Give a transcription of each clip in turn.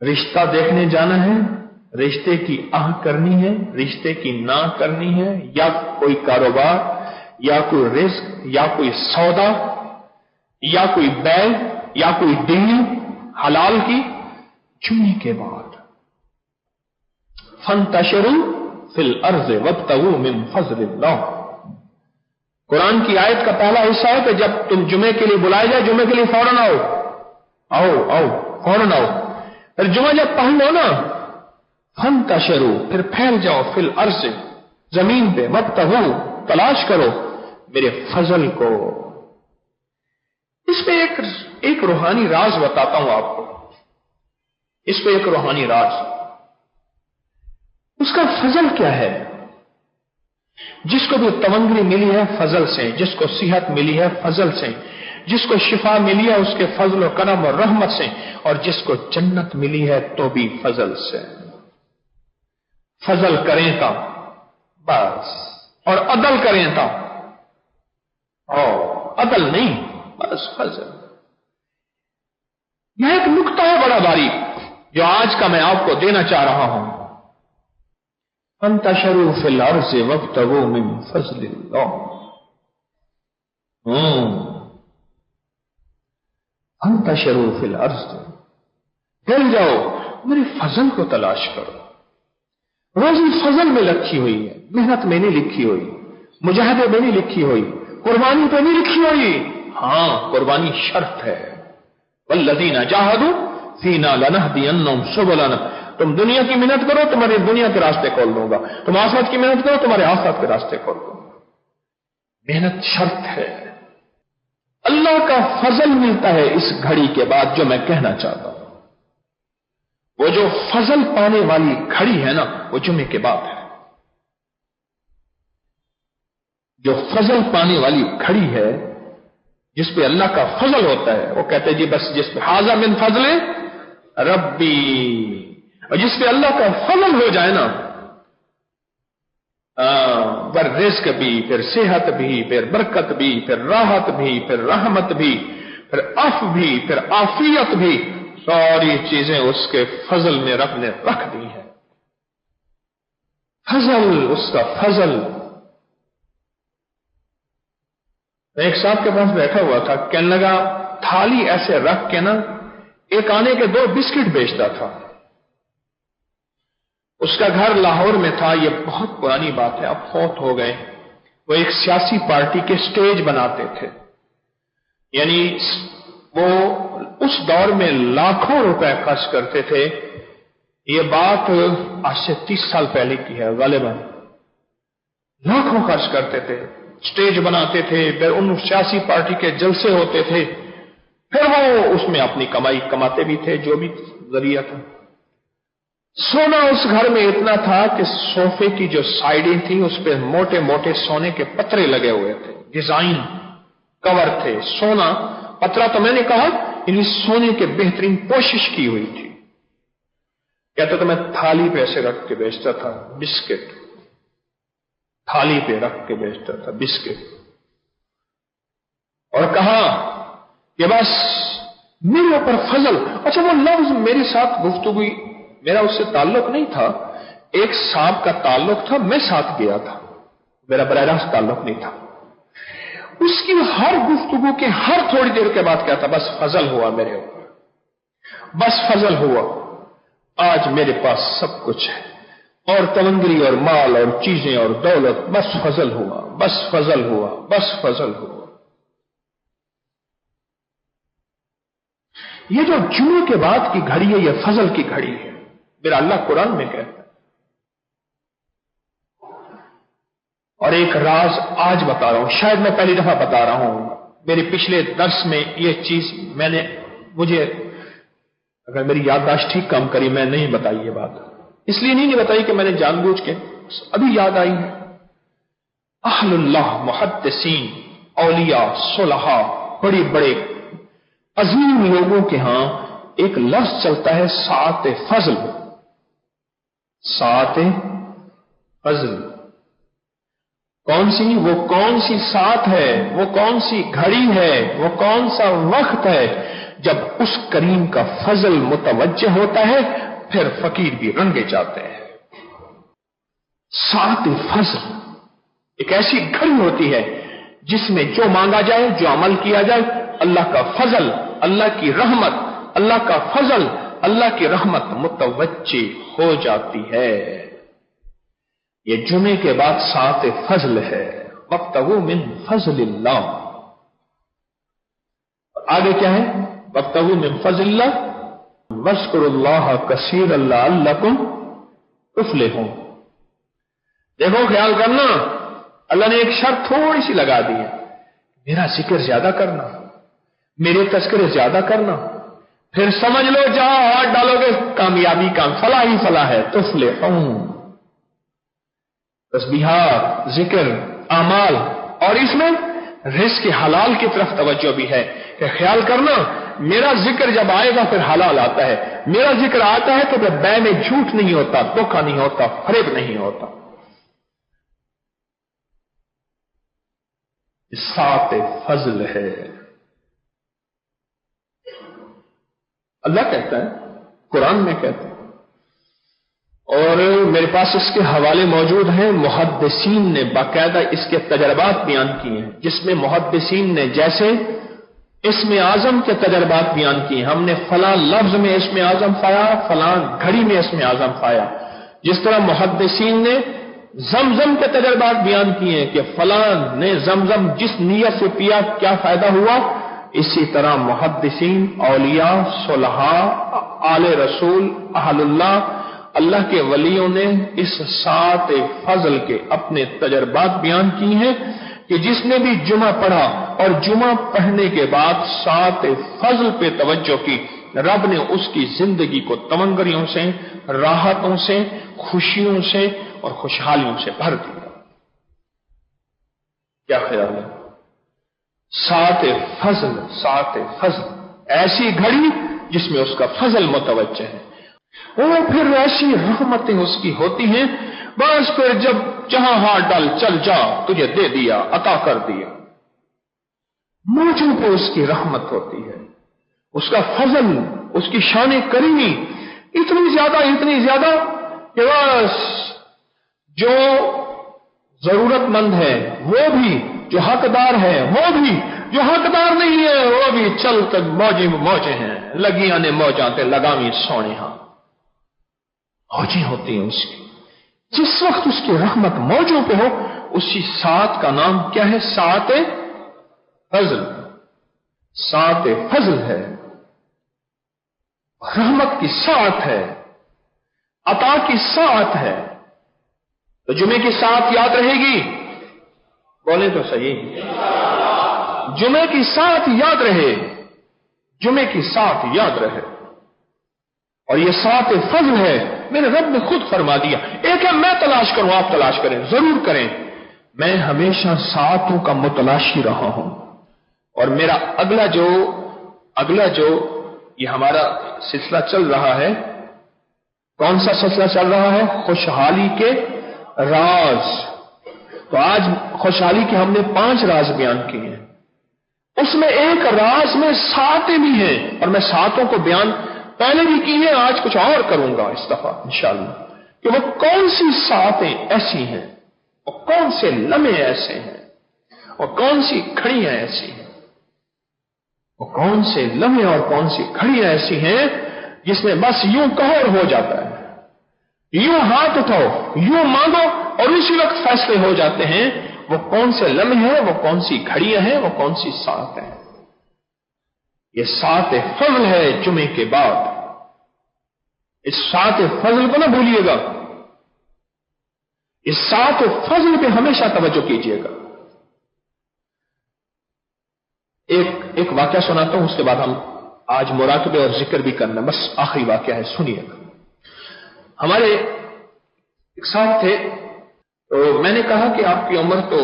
رشتہ دیکھنے جانا ہے، رشتے کی آہ کرنی ہے، رشتے کی نہ کرنی ہے، یا کوئی کاروبار یا کوئی رزق یا کوئی سودا یا کوئی بیع یا کوئی ڈیل حلال کی، جمعے کے بعد فانتشروا فی الارض وابتغوا من فضل اللہ۔ قرآن کی آیت کا پہلا حصہ ہے کہ جب تم جمعے کے لیے بلائے جائے، جمعے کے لیے فوراً آؤ فوراً آؤ، پھر جمعہ جب پڑھ لو نا، فانتشروا، پھر پھیل جاؤ، فی الارض، زمین پہ، وابتغوا، تلاش کرو میرے فضل کو۔ اس میں ایک روحانی راز بتاتا ہوں آپ کو، اس پہ ایک روحانی راز، اس کا فضل کیا ہے؟ جس کو بھی تمنگری ملی ہے فضل سے، جس کو صحت ملی ہے فضل سے، جس کو شفا ملی ہے اس کے فضل و کرم اور رحمت سے، اور جس کو جنت ملی ہے تو بھی فضل سے۔ فضل کریں تا بس، اور عدل کریں تا، عدل نہیں، بس فضل۔ یہ ایک نقطہ ہے بڑا باریک جو آج کا میں آپ کو دینا چاہ رہا ہوں۔ انتشروا فی الارض وابتغوا من فضل اللہ۔ انتشروا فی الارض، پھیل جاؤ میرے فضل کو تلاش کرو۔ روزی فضل میں لکھی ہوئی ہے، محنت میں نہیں لکھی ہوئی، مجاہدے میں نہیں لکھی ہوئی، قربانی پہ نہیں لکھی ہوئی۔ ہاں قربانی شرط ہے، والذین جاہدوا فینا لنہدینہم سبلنا۔ تم دنیا کی محنت کرو تمہاری دنیا کے راستے کھول دوں گا، تم آخرت کی محنت کرو تمہارے آخرت کے راستے کھول دوں گا۔ محنت شرط ہے، اللہ کا فضل ملتا ہے اس گھڑی کے بعد۔ جو میں کہنا چاہتا ہوں وہ جو فضل پانے والی گھڑی ہے نا وہ جمعے کے بعد ہے۔ جو فضل پانے والی گھڑی ہے جس پہ اللہ کا فضل ہوتا ہے، وہ کہتے ہیں جی بس جس پہ ھذا من فضل ربی، اور جس پہ اللہ کا فضل ہو جائے نا، پھر رزق بھی، پھر صحت بھی، پھر برکت بھی، پھر راحت بھی، پھر رحمت بھی، پھر عفو بھی، پھر عافیت بھی، ساری چیزیں اس کے فضل میں رب نے رکھ دی ہیں۔ فضل، اس کا فضل۔ میں ایک صاحب کے پاس بیٹھا ہوا تھا، کہنے لگا تھالی ایسے رکھ کے نا ایک آنے کے 2 بسکٹ بیچتا تھا۔ اس کا گھر لاہور میں تھا، یہ بہت پرانی بات ہے، اب فوت ہو گئے۔ وہ ایک سیاسی پارٹی کے سٹیج بناتے تھے، یعنی وہ اس دور میں لاکھوں روپے خرچ کرتے تھے۔ یہ بات آج سے 30 سال پہلے کی ہے غالباً۔ لاکھوں خرچ کرتے تھے، سٹیج بناتے تھے، پھر ان سیاسی پارٹی کے جلسے ہوتے تھے، پھر وہ اس میں اپنی کمائی کماتے بھی تھے، جو بھی ذریعہ تھا۔ سونا اس گھر میں اتنا تھا کہ صوفے کی جو سائڈیں تھیں اس پہ موٹے موٹے سونے کے پترے لگے ہوئے تھے، ڈیزائن کور تھے، سونا پترا تو میں نے کہا یعنی سونے کے بہترین کوشش کی ہوئی تھی۔ کہتا تو میں تھالی پہ ایسے رکھ کے بیچتا تھا بسکٹ، تھالی پہ رکھ کے بیچتا تھا بسکٹ، اور کہا کہ بس میرے اوپر فضل۔ اچھا وہ لفظ میرے ساتھ گفتگو، میرا اس سے تعلق نہیں تھا، ایک صاحب کا تعلق تھا، میں ساتھ گیا تھا، میرا براہ راست تعلق نہیں تھا۔ اس کی ہر گفتگو کے ہر تھوڑی دیر کے بعد کہتا بس فضل ہوا میرے اوپر، بس فضل ہوا، آج میرے پاس سب کچھ ہے، اور تمنگری اور مال اور چیزیں اور دولت، بس فضل ہوا، بس فضل ہوا، بس فضل ہوا۔ یہ جو جمعے کے بعد کی گھڑی ہے یہ فضل کی گھڑی ہے، میرا اللہ قرآن میں کہتا ہے۔ اور ایک راز آج بتا رہا ہوں، شاید میں پہلی دفعہ بتا رہا ہوں، میرے پچھلے درس میں یہ چیز مجھے اگر میری یادداشت ٹھیک کام کری میں نہیں بتائی یہ بات، اس لیے نہیں بتائی کہ میں نے جان بوجھ کے، ابھی یاد آئی ہے۔ اہل اللہ، محدثین، اولیاء، صلحاء، بڑے بڑے عظیم لوگوں کے ہاں ایک لفظ چلتا ہے ساعت فضل۔ ساعت فضل کون سی؟ وہ کون سی ساعت ہے، وہ کون سی گھڑی ہے، وہ کون سا وقت ہے جب اس کریم کا فضل متوجہ ہوتا ہے پھر فقیر بھی رنگے جاتے ہیں۔ ساتھ فضل ایک ایسی گھڑی ہوتی ہے جس میں جو مانگا جائے، جو عمل کیا جائے، اللہ کا فضل، اللہ کی رحمت، اللہ کا فضل، اللہ کی رحمت متوجہ ہو جاتی ہے۔ یہ جمعے کے بعد ساتھ فضل ہے، وابتغوا من فضل اللہ۔ آگے کیا ہے؟ وابتغوا من فضل اللہ واذکروا اللہ کثیرا لعلکم تفلحون۔ دیکھو خیال کرنا، اللہ نے ایک شرط تھوڑی سی لگا دی ہے، میرا ذکر زیادہ کرنا، میرے تذکرے زیادہ کرنا، پھر سمجھ لو جہاں ہاتھ ڈالو گے کامیابی کا فلاح ہی فلاح ہے۔ تفلحون، تسبیحات، ذکر، اعمال، اور اس میں رزق حلال کی طرف توجہ بھی ہے کہ خیال کرنا میرا ذکر جب آئے گا پھر حلال آتا ہے، میرا ذکر آتا ہے تو پھر بے میں جھوٹ نہیں ہوتا، دھوکہ نہیں ہوتا، فریب نہیں ہوتا۔ ساتھ فضل ہے۔ اللہ کہتا ہے، قرآن میں کہتا ہے، اور میرے پاس اس کے حوالے موجود ہیں، محدثین نے باقاعدہ اس کے تجربات بیان کیے ہیں، جس میں محدثین نے جیسے اسم اعظم کے تجربات بیان کیے، ہم نے فلاں لفظ میں اسم اعظم پایا، فلاں گھڑی میں اسم اعظم پایا، جس طرح محدثین نے زمزم کے تجربات بیان کیے ہیں کہ فلاں نے زمزم جس نیت سے پیا کیا فائدہ ہوا، اسی طرح محدثین، اولیاء، صلحاء، آل رسول، اہل اللہ، اللہ کے ولیوں نے اس ساتھ فضل کے اپنے تجربات بیان کی ہیں کہ جس نے بھی جمعہ پڑھا اور جمعہ پڑھنے کے بعد ساتھ فضل پہ توجہ کی، رب نے اس کی زندگی کو تمنگریوں سے، راحتوں سے، خوشیوں سے اور خوشحالیوں سے بھر دیا۔ کیا خیال ہے؟ ساتھ فضل، ساتھ فضل، ایسی گھڑی جس میں اس کا فضل متوجہ ہے، اور پھر ایسی رحمتیں اس کی ہوتی ہیں، بس پھر جب جہاں ہاتھ ڈال چل جا، تجھے دے دیا، عطا کر دیا۔ موجوں پہ اس کی رحمت ہوتی ہے، اس کا فضل، اس کی شان کریمی اتنی زیادہ کہ بس جو ضرورت مند ہے وہ بھی، جو حقدار ہے وہ بھی، جو حقدار نہیں ہے وہ بھی چل کر موجے ہیں، لگیاں نے موجاں تے لگامی سونے ہاں، موجیں ہوتی ہیں اس کی۔ جس وقت اس کی رحمت موجوں پہ ہو، اسی ساتھ کا نام کیا ہے؟ ساتھ فضل۔ ساتھ فضل ہے، رحمت کی ساتھ ہے، عطا کی ساتھ ہے۔ تو جمعے کی ساتھ یاد رہے گی؟ بولیں تو صحیح، جمعے کی ساتھ یاد رہے، جمعے کی ساتھ یاد رہے۔ اور یہ ساتھ فضل ہے، میرے رب نے خود فرما دیا۔ ایک ہے میں تلاش کروں، آپ تلاش کریں، ضرور کریں، میں ہمیشہ ساتھوں کا متلاشی رہا ہوں۔ اور میرا اگلا جو یہ ہمارا سلسلہ چل رہا ہے، کون سا سلسلہ چل رہا ہے؟ خوشحالی کے راز۔ تو آج خوشحالی کے ہم نے 5 راز بیان کیے ہیں، اس میں ایک راز میں ساتیں بھی ہیں، اور میں ساتوں کو بیان پہلے بھی کی ہے، آج کچھ اور کروں گا اس دفعہ انشاءاللہ، کہ وہ کون سی ساتیں ایسی ہیں، اور کون سے لمحے ایسے ہیں، اور کون سی گھڑیاں ایسی ہیں، وہ کون سے لمحے اور کون سی گھڑیاں ایسی ہیں جس میں بس یوں کہو اور ہو جاتا ہے، یوں ہاتھ اٹھاؤ، یوں مانگو اور اسی وقت فیصلے ہو جاتے ہیں۔ وہ کون سے لمحے ہیں، وہ کون سی گھڑیاں ہیں، وہ کون سی ساتھ ہیں؟ یہ ساتھ فضل ہے جمعے کے بعد۔ اس ساتھ فضل کو نہ بھولیے گا، اس ساتھ فضل پہ ہمیشہ توجہ کیجیے گا۔ ایک واقعہ سناتا ہوں، اس کے بعد ہم آج مراقبے اور ذکر بھی کرنا، بس آخری واقعہ ہے، سنیے گا۔ ہمارے ایک صاحب تھے، تو میں نے کہا کہ آپ کی عمر تو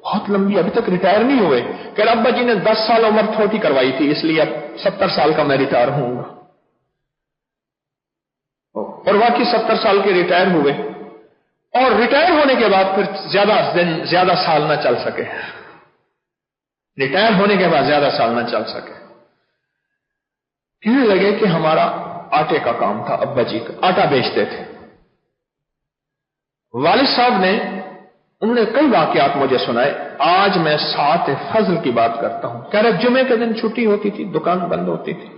بہت لمبی، ابھی تک ریٹائر نہیں ہوئے۔ کہ ابا جی نے 10 سال عمر چھوٹی کروائی تھی، اس لیے اب 70 سال کا میں ریٹائر ہوں گا۔ اور واقعی 70 سال کے ریٹائر ہوئے، اور ریٹائر ہونے کے بعد پھر زیادہ سال نہ چل سکے، ریٹائر ہونے کے بعد زیادہ سال نہ چل سکے۔ کہنے لگے کہ ہمارا آٹے کا کام تھا، ابا جی کا آٹا بیچتے تھے۔ والد صاحب نے انہوں نے کئی واقعات مجھے سنائے۔ آج میں سات فضل کی بات کرتا ہوں۔ کہہ رہے جمعے کے دن چھٹی ہوتی تھی، دکان بند ہوتی تھی،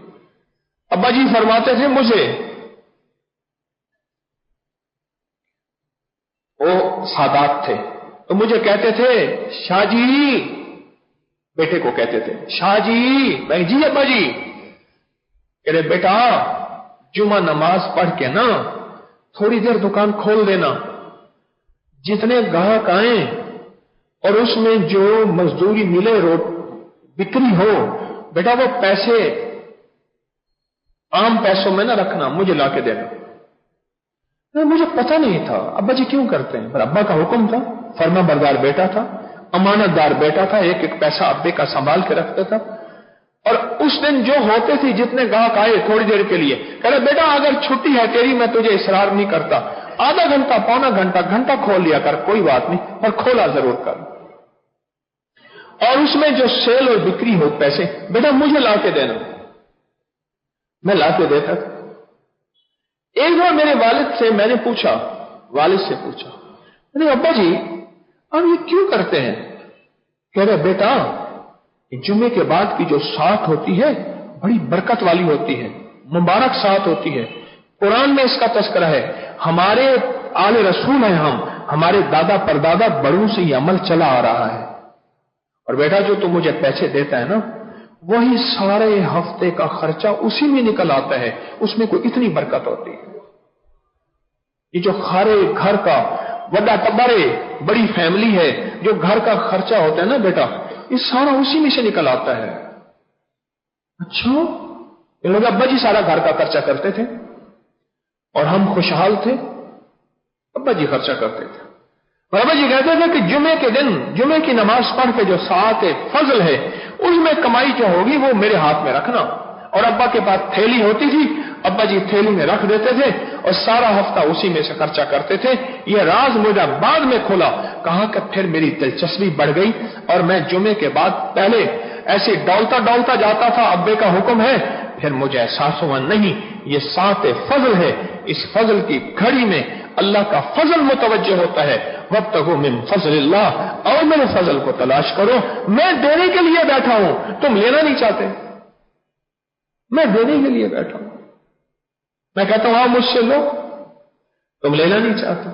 ابا جی فرماتے تھے مجھے، وہ سادات تھے، تو مجھے کہتے تھے شاہ جی، بیٹے کو کہتے تھے شاہ جی، میں جی ابا جی، کہہ رہے بیٹا جمعہ نماز پڑھ کے نا تھوڑی دیر دکان کھول دینا، جتنے گاہک آئیں اور اس میں جو مزدوری ملے بکری ہو، بیٹا وہ پیسے عام پیسوں میں نہ رکھنا، مجھے لا کے دینا۔ مجھے پتہ نہیں تھا ابا جی کیوں کرتے ہیں، پر ابا کا حکم تھا، فرما بردار بیٹا تھا، امانت دار بیٹا تھا، ایک ایک پیسہ ابے کا سنبھال کے رکھتا تھا۔ اور اس دن جو ہوتے تھے جتنے گاہک آئے تھوڑی دیر کے لیے، کہہ رہے بیٹا اگر چھٹی ہے تیری میں تجھے اصرار نہیں کرتا، آدھا گھنٹہ پونا گھنٹہ کھول لیا کر، کوئی بات نہیں، پر کھولا ضرور کر، اور اس میں جو سیل اور بکری ہو پیسے بیٹا مجھے لا کے دینا۔ میں لا کے دیتا تھا۔ ایک بار میرے والد سے میں نے پوچھا، ابا جی آپ یہ کیوں کرتے ہیں؟ کہہ رہے بیٹا جمعے کے بعد کی جو سات ہوتی ہے بڑی برکت والی ہوتی ہے، مبارک سات ہوتی ہے، قرآن میں اس کا تذکرہ ہے، ہمارے آل رسول ہیں، ہمارے دادا پردادا بڑوں سے یہ عمل چلا آ رہا ہے، اور بیٹا جو تو مجھے پیسے دیتا ہے نا وہی سارے ہفتے کا خرچہ اسی میں نکل آتا ہے، اس میں کوئی اتنی برکت ہوتی ہے۔ یہ جو خارے گھر کا بڑا ٹبرے بڑی فیملی ہے، جو گھر کا خرچہ ہوتا ہے نا بیٹا، یہ سارا اسی میں سے نکل آتا ہے۔ اچھا یہ لوگ ابا جی سارا گھر کا خرچہ کرتے تھے اور ہم خوشحال تھے، ابا جی خرچہ کرتے تھے، اور ابا جی کہتے تھے کہ جمعے کے دن جمعے کی نماز پڑھ کے جو سات فضل ہے اس میں کمائی جو ہوگی وہ میرے ہاتھ میں رکھنا، اور ابا کے پاس تھیلی ہوتی تھی، ابا جی تھیلی میں رکھ دیتے تھے اور سارا ہفتہ اسی میں سے خرچہ کرتے تھے۔ یہ راز مجھے بعد میں کھولا، کہا کہ پھر میری دلچسپی بڑھ گئی اور میں جمعے کے بعد پہلے ایسے ڈولتا جاتا تھا، ابے کا حکم ہے، پھر مجھے احساس ہوا نہیں یہ سات فضل ہے، اس فضل کی گھڑی میں اللہ کا فضل متوجہ ہوتا ہے، وابتغوا من فضل اللہ، اور میرے فضل کو تلاش کرو، میں دینے کے لیے بیٹھا ہوں، تم لینا نہیں چاہتے، میں دینے کے لیے بیٹھا ہوں، میں کہتا ہوں مجھ سے لو، تم لینا نہیں چاہتے۔